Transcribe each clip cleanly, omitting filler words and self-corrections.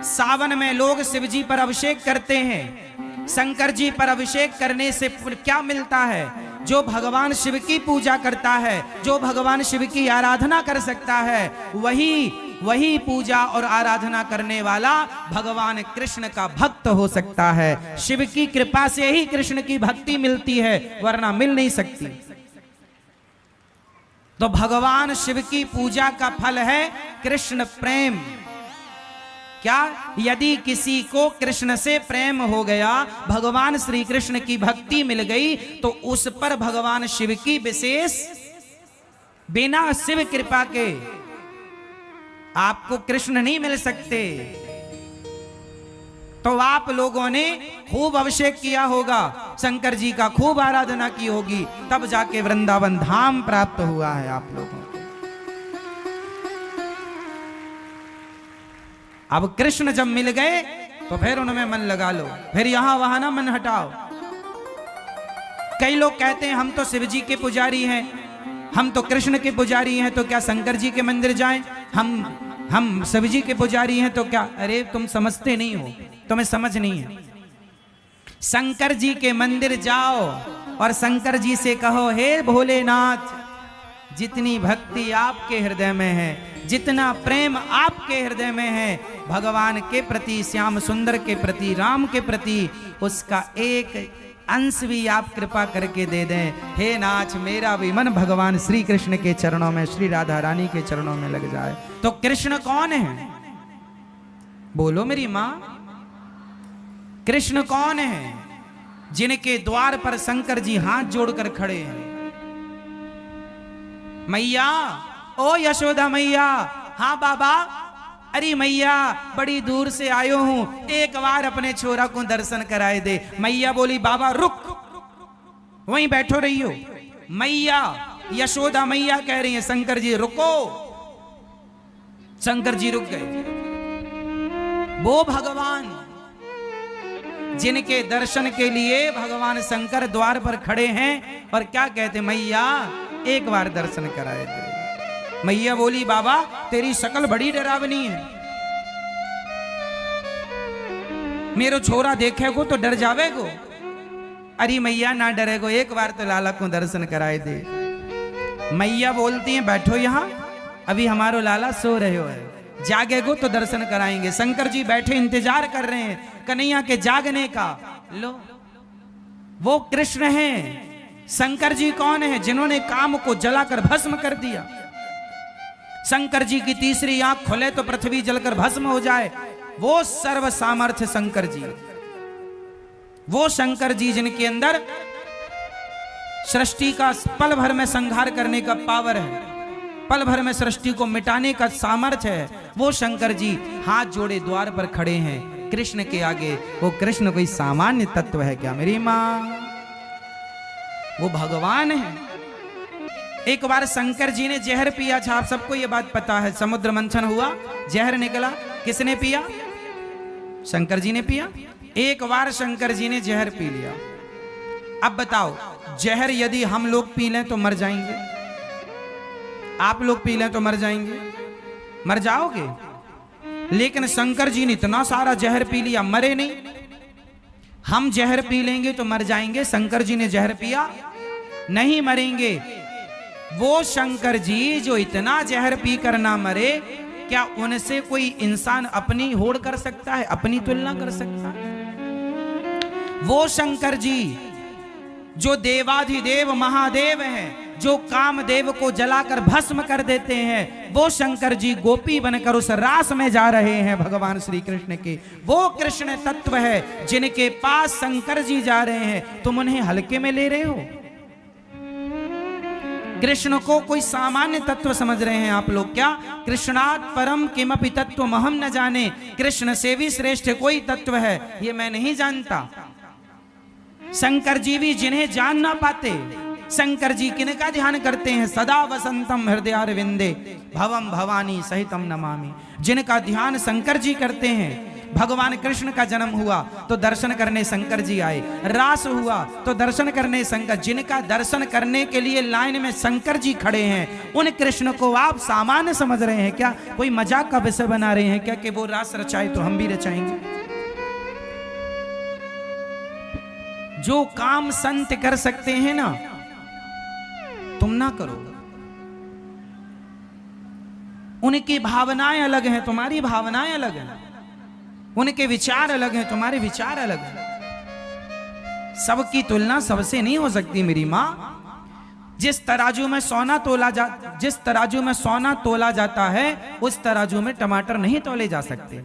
सावन में लोग शिव जी पर अभिषेक करते हैं। शंकर जी पर अभिषेक करने से क्या मिलता है? जो भगवान शिव की पूजा करता है, जो भगवान शिव की आराधना कर सकता है, वही पूजा और आराधना करने वाला भगवान कृष्ण का भक्त हो सकता है। शिव की कृपा से ही कृष्ण की भक्ति मिलती है, वरना मिल नहीं सकती। तो भगवान शिव की पूजा का फल है कृष्ण प्रेम। क्या? यदि किसी को कृष्ण से प्रेम हो गया, भगवान श्री कृष्ण की भक्ति मिल गई, तो उस पर भगवान शिव की विशेष, बिना शिव कृपा के आपको कृष्ण नहीं मिल सकते। तो आप लोगों ने खूब अभिषेक किया होगा, शंकर जी का खूब आराधना की होगी, तब जाके वृंदावन धाम प्राप्त हुआ है आप लोगों को। अब कृष्ण जब मिल गए तो फिर उनमें मन लगा लो, फिर यहां वहां ना मन हटाओ। कई लोग कहते हैं हम तो शिव जी के पुजारी हैं, हम तो कृष्ण के पुजारी हैं, तो क्या शंकर जी के मंदिर जाएं? हम शिव जी के पुजारी हैं तो क्या? अरे तुम समझते नहीं हो, तुम्हें समझ नहीं है। शंकर जी के मंदिर जाओ और शंकर जी से कहो, हे भोलेनाथ, जितनी भक्ति आपके हृदय में है, जितना प्रेम आपके हृदय में है भगवान के प्रति, श्याम सुंदर के प्रति, राम के प्रति, उसका एक अंश भी आप कृपा करके दे दें। हे नाथ, मेरा भी मन भगवान श्री कृष्ण के चरणों में, श्री राधा रानी के चरणों में लग जाए। तो कृष्ण कौन है? बोलो मेरी मां, कृष्ण कौन है? जिनके द्वार पर शंकर जी हाथ जोड़कर खड़े हैं। मैया, ओ यशोदा मैया। हाँ बाबा। अरे मैया, बड़ी दूर से आयो हूं, एक बार अपने छोरा को दर्शन कराए दे। मैया बोली, बाबा रुक, वहीं बैठो रही हो। मैया, यशोदा मैया कह रही है, शंकर जी रुको। शंकर जी रुक गए। वो भगवान जिनके दर्शन के लिए भगवान शंकर द्वार पर खड़े हैं और क्या कहते, मैया एक बार दर्शन कराए दे। मैया बोली, बाबा तेरी शकल बड़ी डरावनी है, मेरो छोरा देखेगो तो डर जावेगो। अरे मैया ना डरेगो, एक बार तो लाला को दर्शन कराए दे। मैया बोलती हैं, बैठो यहां, अभी हमारो लाला सो रहे हो, जागेगो तो दर्शन कराएंगे। शंकर जी बैठे इंतजार कर रहे हैं कन्हैया के जागने का। लो, वो कृष्ण हैं। शंकर जी कौन है? जिन्होंने काम को जलाकर भस्म कर दिया। शंकर जी की तीसरी आंख खुले तो पृथ्वी जलकर भस्म हो जाए, वो सर्व सामर्थ्य शंकर जी। वो शंकर जी जिनके अंदर सृष्टि का पल भर में संहार करने का पावर है, पल भर में सृष्टि को मिटाने का सामर्थ्य है, वो शंकर जी हाथ जोड़े द्वार पर खड़े हैं कृष्ण के आगे। वो कृष्ण कोई सामान्य तत्व है क्या मेरी मां? वो भगवान है। एक बार शंकर जी ने जहर पिया था, आप सबको ये बात पता है। समुद्र मंथन हुआ, जहर निकला, किसने पिया? शंकर जी ने पिया। एक बार शंकर जी ने जहर पी लिया। अब बताओ, जहर यदि हम लोग पी लें तो मर जाएंगे? आप लोग पी लें तो मर जाएंगे? मर जाओगे। लेकिन शंकर जी ने इतना सारा जहर पी लिया, मरे नहीं। हम जहर पी लेंगे तो मर जाएंगे, शंकर जी ने जहर पिया, नहीं मरेंगे। वो शंकर जी जो इतना जहर पी कर ना मरे, क्या उनसे कोई इंसान अपनी होड़ कर सकता है, अपनी तुलना कर सकता है? वो शंकर जी जो देवाधिदेव महादेव हैं, जो कामदेव को जलाकर भस्म कर देते हैं, वो शंकर जी गोपी बनकर उस रास में जा रहे हैं भगवान श्री कृष्ण के। वो कृष्ण तत्व है जिनके पास शंकर जी जा रहे हैं, तुम उन्हें हल्के में ले रहे हो। कृष्ण को कोई सामान्य तत्व समझ रहे हैं आप लोग क्या? कृष्णात् परम किमपि तत्व महम न जाने, कृष्ण से भी श्रेष्ठ कोई तत्व है ये मैं नहीं जानता। शंकर जी भी जिन्हें जान ना पाते, शंकर जी किनका ध्यान करते हैं? सदा वसंतम हृदयारविंदे भवम भवानी सहितम नमामि। जिनका ध्यान शंकर जी करते हैं, भगवान कृष्ण का जन्म हुआ तो दर्शन करने शंकर जी आए, रास हुआ तो दर्शन करने शंकर, जिनका दर्शन करने के लिए लाइन में शंकर जी खड़े हैं, उन कृष्ण को आप सामान्य समझ रहे हैं क्या? कोई मजाक का विषय बना रहे हैं क्या कि वो रास रचाए तो हम भी रचाएंगे? जो काम संत कर सकते हैं ना, तुम ना करो। उनकी भावनाएं अलग हैं, तुम्हारी भावनाएं अलग हैं। उनके विचार अलग हैं, तुम्हारे विचार अलग हैं। सबकी तुलना सबसे नहीं हो सकती मेरी मां। जिस तराजू में सोना तोला जाता है, उस तराजू में टमाटर नहीं तोले जा सकते।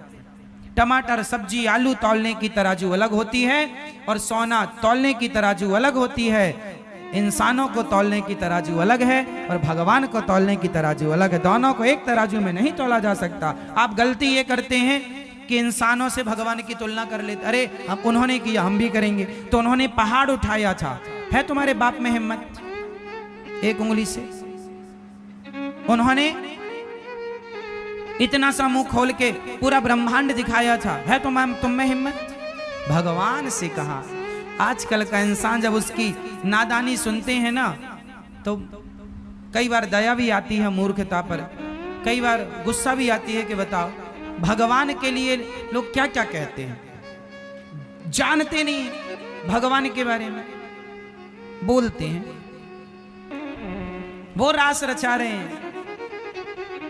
टमाटर, सब्जी, आलू तौलने की तराजू अलग होती है और सोना तौलने की तराजू अलग होती है। इंसानों को तौलने की तराजू अलग है और भगवान को तौलने की तराजू अलग है। दोनों को एक तराजू में नहीं तोला जा सकता। आप गलती ये करते हैं कि इंसानों से भगवान की तुलना कर लेते। अरे हम, उन्होंने किया हम भी करेंगे। तो उन्होंने पहाड़ उठाया था, है तुम्हारे बाप में हिम्मत एक उंगली से? उन्होंने इतना सा मुंह खोल के पूरा ब्रह्मांड दिखाया था, है तुम में हिम्मत? भगवान से कहा। आजकल का इंसान जब उसकी नादानी सुनते हैं ना, तो कई बार दया भी आती है मूर्खता पर, कई बार गुस्सा भी आती है कि बताओ भगवान के लिए लोग क्या क्या कहते हैं, जानते नहीं भगवान के बारे में, बोलते हैं। वो रास रचा रहे हैं,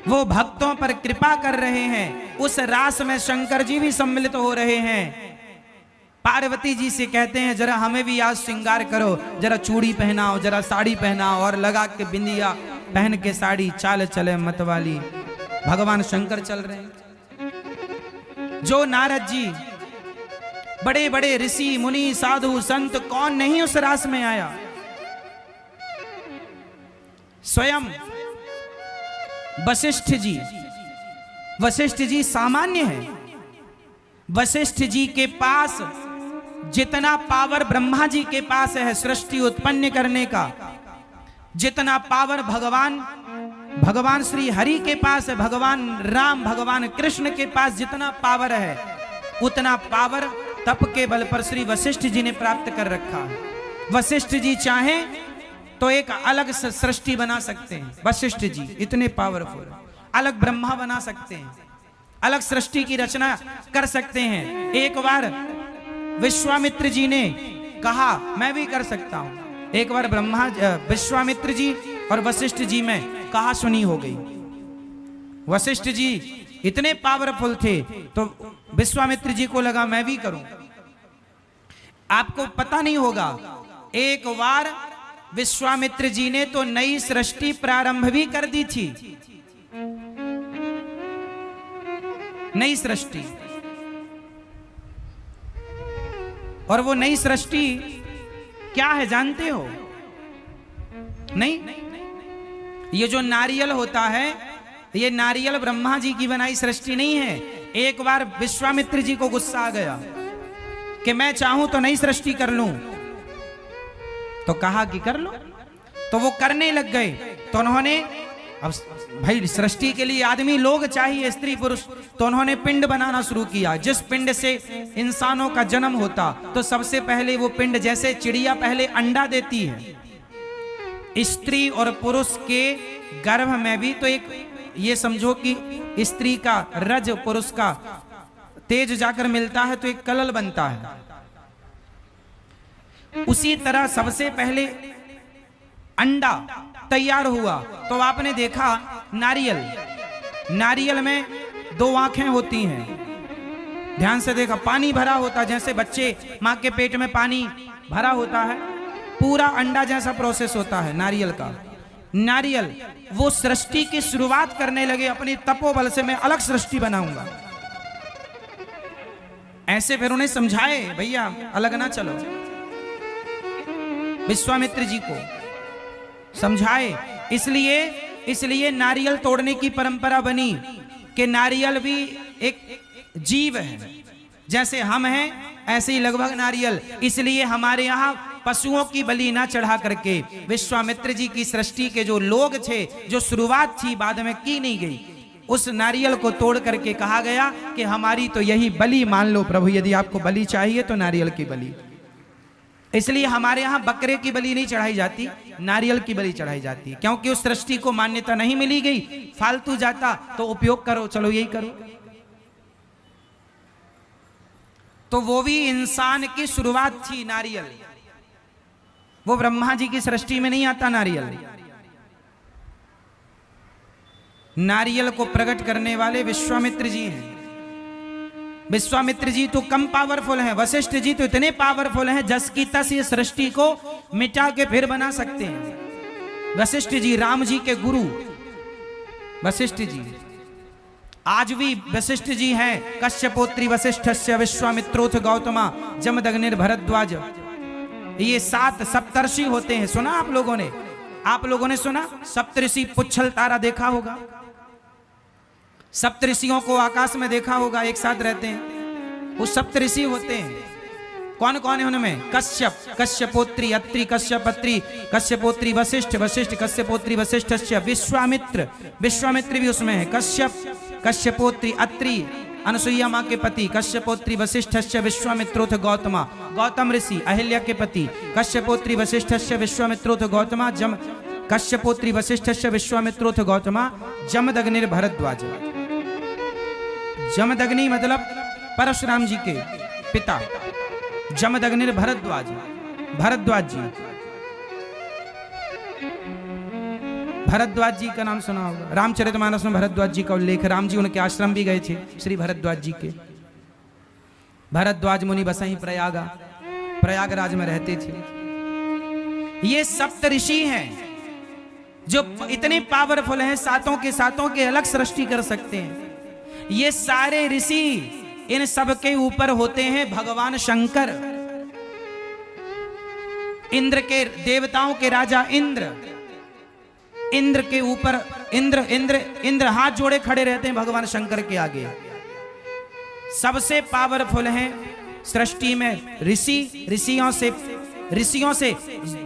वो भक्तों पर कृपा कर रहे हैं। उस रास में शंकर जी भी सम्मिलित हो रहे हैं। पार्वती जी से कहते हैं जरा हमें भी आज श्रृंगार करो, जरा चूड़ी पहनाओ, जरा साड़ी पहनाओ, और लगा के बिंदिया पहन के साड़ी, चाल चले मतवाली। भगवान शंकर चल रहे हैं। जो नारद जी, बड़े बड़े ऋषि मुनि साधु संत, कौन नहीं उस रास में आया? स्वयं वशिष्ठ जी सामान्य है। वशिष्ठ जी के पास जितना पावर ब्रह्मा जी के पास है सृष्टि उत्पन्न करने का, जितना पावर भगवान श्री हरि के पास है, भगवान राम, भगवान कृष्ण के पास जितना पावर है, उतना पावर तप के बल पर श्री वशिष्ठ जी ने प्राप्त कर रखा है। वशिष्ठ जी चाहें तो एक अलग सृष्टि बना सकते हैं। वशिष्ठ जी इतने पावरफुल, अलग ब्रह्मा बना सकते हैं, अलग सृष्टि की रचना कर सकते हैं। एक बार विश्वामित्र जी ने कहा मैं भी कर सकता हूं। एक बार विश्वामित्र जी और वशिष्ठ जी में कहा सुनी हो गई। वशिष्ठ जी इतने पावरफुल थे तो विश्वामित्र जी को लगा मैं भी करूं। आपको पता नहीं होगा, एक बार विश्वामित्र जी ने तो नई सृष्टि प्रारंभ भी कर दी थी। नई सृष्टि, और वो नई सृष्टि क्या है जानते हो? नहीं, ये जो नारियल होता है, ये नारियल ब्रह्मा जी की बनाई सृष्टि नहीं है। एक बार विश्वामित्र जी को गुस्सा आ गया कि मैं चाहूं तो नई सृष्टि कर लूं, तो कहा कि कर लो। तो वो करने लग गए। तो उन्होंने, अब भाई सृष्टि के लिए आदमी लोग चाहिए, स्त्री पुरुष, तो उन्होंने पिंड बनाना शुरू किया। जिस पिंड से इंसानों का जन्म होता, तो सबसे पहले वो पिंड, जैसे चिड़िया पहले अंडा देती है, स्त्री और पुरुष के गर्भ में भी तो एक, ये समझो कि स्त्री का रज, पुरुष का तेज जाकर मिलता है तो एक कलल बनता है। उसी तरह सबसे पहले अंडा तैयार हुआ। तो आपने देखा नारियल में दो आंखें होती हैं, ध्यान से देखा, पानी भरा होता, जैसे बच्चे मां के पेट में पानी भरा होता है, पूरा अंडा जैसा प्रोसेस होता है नारियल का। नारियल वो सृष्टि की शुरुआत करने लगे, अपनी तपोबल से मैं अलग सृष्टि बनाऊंगा। ऐसे फिर उन्हें समझाए भैया अलग ना चलो, विश्वामित्र जी को समझाए। इसलिए नारियल तोड़ने की परंपरा बनी कि नारियल भी एक जीव है, जैसे हम हैं ऐसे ही लगभग नारियल। इसलिए हमारे यहाँ पशुओं की बलि ना चढ़ा करके विश्वामित्र जी की सृष्टि के जो लोग थे, जो शुरुआत थी बाद में की नहीं गई, उस नारियल को तोड़ करके कहा गया कि हमारी तो यही बलि मान लो प्रभु, यदि आपको बलि चाहिए तो नारियल की बलि। इसलिए हमारे यहाँ बकरे की बलि नहीं चढ़ाई जाती, नारियल की बलि चढ़ाई जाती है, क्योंकि उस सृष्टि को मान्यता नहीं मिली गई। फालतू जाता तो उपयोग करो, चलो यही करो। तो वो भी इंसान की शुरुआत थी नारियल, वो ब्रह्मा जी की सृष्टि में नहीं आता नारियल। नारियल को प्रकट करने वाले विश्वामित्र जी हैं। विश्वामित्र जी तो कम पावरफुल हैं, वशिष्ठ जी तो इतने पावरफुल हैं जस की तस ये सृष्टि को मिटा के फिर बना सकते हैं। वशिष्ठ जी राम जी के गुरु वशिष्ठ जी, आज भी वशिष्ठ जी हैं। कश्यपोत्री वशिष्ठस्य विश्वामित्रोथ गौतमा जमदग्निर भरद्वाज, ये 7 सप्तर्षि होते हैं। सुना आप लोगों ने सुना? सप्तऋषि पुच्छल तारा देखा होगा, सप्तऋषियों को आकाश में देखा होगा, एक साथ रहते हैं, वो सप्तऋषि होते हैं। कौन कौन है उनमें? कश्यप, कश्यपोत्री अत्रि, कश्यपत्री, कश्यपोत्री वशिष्ठ, वशिष्ठ कश्यपोत्री वशिष्ठस्य, विश्वामित्र, विश्वामित्र भी उसमें है। कश्यप, कश्यपोत्री अत्रि अनुसुईया माँ के पति, कश्यपोत्री वशिष्ठस्य विश्वामित्रोथ गौतमा, गौतम ऋषि अहिल्या के पति, कश्यपोत्री वशिष्ठस्य विश्वामित्रोथ गौतमा जम, कश्यपोत्री वशिष्ठस्य विश्वामित्रोथ गौतमा जमदग्निर भरद्वाज। जमदग्नि मतलब परशुराम जी के पिता, जमदग्निर भरद्वाज, भरद्वाज जी। भरद्वाज जी का नाम सुना होगा, रामचरितमानस में भरद्वाज जी का उल्लेख है। राम जी उनके आश्रम भी गए थे, श्री भरद्वाज जी के। भरद्वाज मुनि बसई प्रयागराज में रहते थे। ये सप्त ऋषि हैं जो इतने पावरफुल हैं, सातों के अलग सृष्टि कर सकते हैं। ये सारे ऋषि, इन सब के ऊपर होते हैं भगवान शंकर, इंद्र के, देवताओं के राजा इंद्र। इंद्र के ऊपर इंद्र हाथ जोड़े खड़े रहते हैं भगवान शंकर के आगे। सबसे पावरफुल हैं सृष्टि में ऋषि। ऋषियों से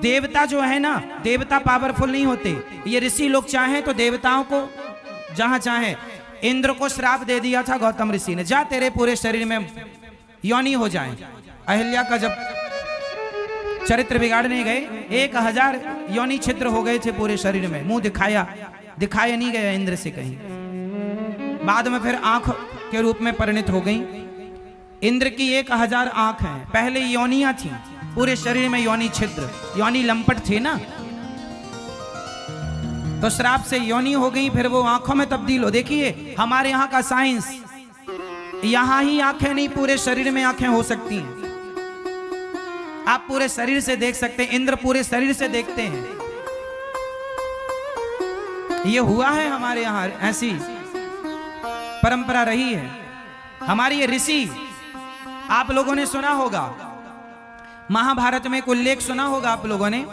देवता जो है ना, देवता पावरफुल नहीं होते। ये ऋषि लोग चाहें तो देवताओं को जहां चाहें, इंद्र को श्राप दे दिया था गौतम ऋषि ने, जा तेरे पूरे शरीर में योनि हो जाए। अहिल्या का जब चरित्र बिगाड़ने गए, 1000 योनि छिद्र हो गए थे पूरे शरीर में, मुंह दिखाया नहीं गया इंद्र से कहीं। बाद में फिर आंख के रूप में परिणित हो गई। इंद्र की 1000 आंख हैं, पहले योनियां थी पूरे शरीर में, योनि छिद्र, योनि लंपट थे ना, तो श्राप से योनि हो गई, फिर वो आंखों में तब्दील हो। देखिए हमारे यहाँ का साइंस, यहां ही आंखें नहीं, पूरे शरीर में आंखें हो सकती हैं। आप पूरे शरीर से देख सकते हैं, इंद्र पूरे शरीर से देखते हैं। ये हुआ है हमारे यहाँ, ऐसी परंपरा रही है हमारी। ये ऋषि, आप लोगों ने सुना होगा, महाभारत में एक उल्लेख सुना होगा आप लोगों ने,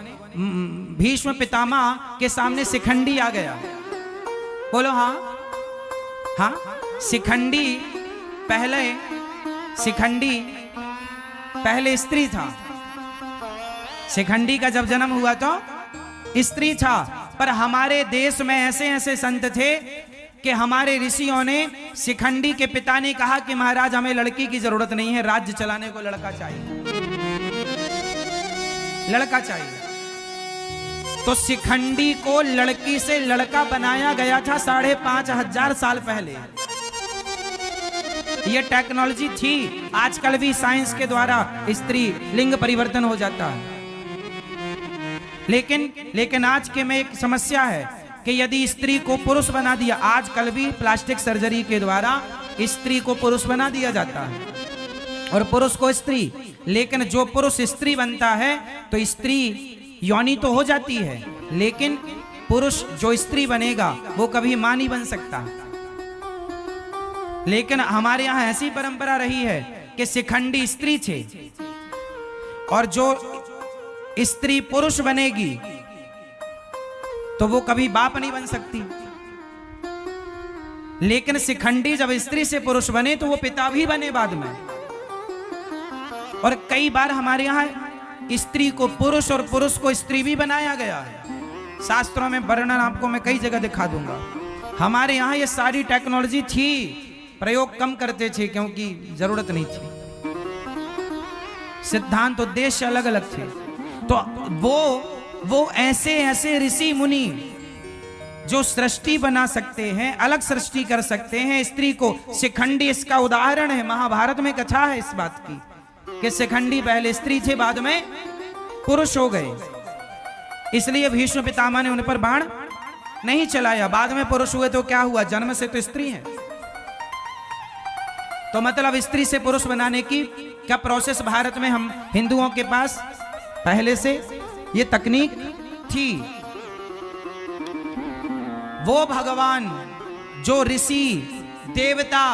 भीष्म पितामह के सामने शिखंडी आ गया। बोलो हाँ हाँ। शिखंडी पहले स्त्री था। शिखंडी का जब जन्म हुआ तो स्त्री था, पर हमारे देश में ऐसे संत थे कि हमारे ऋषियों ने, शिखंडी के पिता ने कहा कि महाराज हमें लड़की की जरूरत नहीं है, राज्य चलाने को लड़का चाहिए, लड़का चाहिए। तो शिखंडी को लड़की से लड़का बनाया गया था 5500 साल पहले। यह टेक्नोलॉजी थी। आजकल भी साइंस के द्वारा स्त्री लिंग परिवर्तन हो जाता है, लेकिन आज के में एक समस्या है कि यदि स्त्री को पुरुष बना दिया, आजकल भी प्लास्टिक सर्जरी के द्वारा स्त्री को पुरुष बना दिया जाता है और पुरुष को स्त्री, लेकिन जो पुरुष स्त्री बनता है तो स्त्री योनि तो हो जाती है, लेकिन पुरुष जो स्त्री बनेगा वो कभी मां नहीं बन सकता। लेकिन हमारे यहाँ ऐसी परंपरा रही है कि शिखंडी स्त्री थे और जो स्त्री पुरुष बनेगी तो वो कभी बाप नहीं बन सकती। लेकिन शिखंडी जब स्त्री से पुरुष बने तो वो पिता भी बने बाद में। और कई बार हमारे यहाँ स्त्री को पुरुष और पुरुष को स्त्री भी बनाया गया है। शास्त्रों में वर्णन आपको मैं कई जगह दिखा दूंगा। हमारे यहाँ ये सारी टेक्नोलॉजी थी, प्रयोग कम करते थे क्योंकि जरूरत नहीं थी, सिद्धांत उद्देश्य अलग अलग थे। तो वो ऐसे ऐसे ऋषि मुनि जो सृष्टि बना सकते हैं, अलग सृष्टि कर सकते हैं। स्त्री को शिखंडी इसका उदाहरण है, महाभारत में कथा है इस बात की कि शिखंडी पहले स्त्री थे, बाद में पुरुष हो गए, इसलिए भीष्म पितामह ने उन पर बाण नहीं चलाया। बाद में पुरुष हुए तो क्या हुआ, जन्म से तो स्त्री है। तो मतलब स्त्री से पुरुष बनाने की क्या प्रोसेस भारत में हम हिंदुओं के पास पहले से ये तकनीक थी। वो भगवान जो ऋषि देवता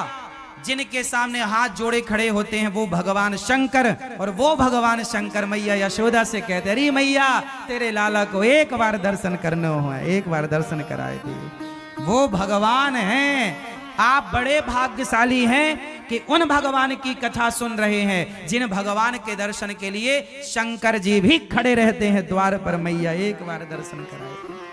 जिनके सामने हाथ जोड़े खड़े होते हैं, वो भगवान शंकर। और वो भगवान शंकर मैया यशोदा से कहते, अरे मैया तेरे लाला को एक बार दर्शन करना हो, एक बार दर्शन कराए थे। वो भगवान हैं। आप बड़े भाग्यशाली हैं कि उन भगवान की कथा सुन रहे हैं जिन भगवान के दर्शन के लिए शंकर जी भी खड़े रहते हैं द्वार पर, मैया एक बार दर्शन कराए थे।